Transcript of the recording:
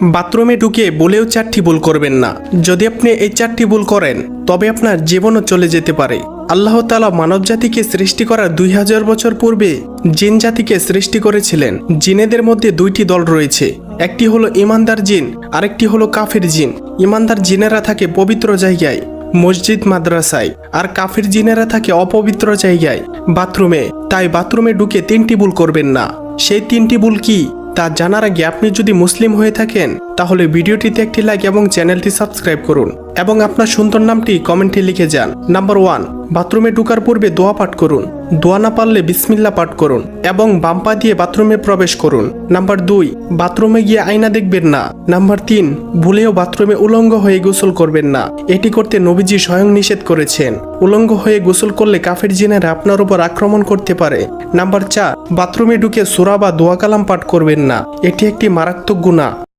বাথরুমে ঢুকে বলেও 4টি ভুল করবেন না। যদি আপনি এই 4টি ভুল করেন তবে আপনার জীবনও চলে যেতে পারে। আল্লাহ তাআলা মানব জাতিকে সৃষ্টি করার 2000 বছর পূর্বে জিন জাতিকে সৃষ্টি করেছিলেন। জিনেদের মধ্যে 2টি দল রয়েছে, একটি হলো ইমানদার জিন, আরেকটি হলো কাফির জিন। ইমানদার জিনেরা থাকে পবিত্র জায়গায়, মসজিদ মাদ্রাসায়, আর কাফির জিনেরা থাকে অপবিত্র জায়গায়, বাথরুমে। তাই বাথরুমে ঢুকে 3টি ভুল করবেন না। সেই 3টি ভুল কি তা জানার আগে আপনি যদি মুসলিম হয়ে থাকেন তাহলে ভিডিওটিতে একটি লাইক এবং চ্যানেলটি সাবস্ক্রাইব করুন এবং আপনার সুন্দর নামটি কমেন্টে লিখে যান। নাম্বার 1, বাথরুমে ঢোকার পূর্বে দোয়া পাঠ করুন। দোয়া না পারলে বিসমিল্লাহ পাঠ করুন এবং বাম পা দিয়ে বাথরুমে প্রবেশ করুন। নাম্বার 2, বাথরুমে গিয়ে আয়না দেখবেন না। নাম্বার 3, ভুলেও বাথরুমে উলঙ্গ হয়ে গোসল করবেন না। এটি করতে নবীজি স্বয়ং নিষেধ করেছেন। উলঙ্গ হয়ে গোসল করলে কাফের জিনেরা আপনার উপর আক্রমণ করতে পারে। নাম্বার 4, বাথরুমে ঢুকে সূরা বা দোয়া কালাম পাঠ করবেন না। এটি একটি মারাত্মক গুনাহ।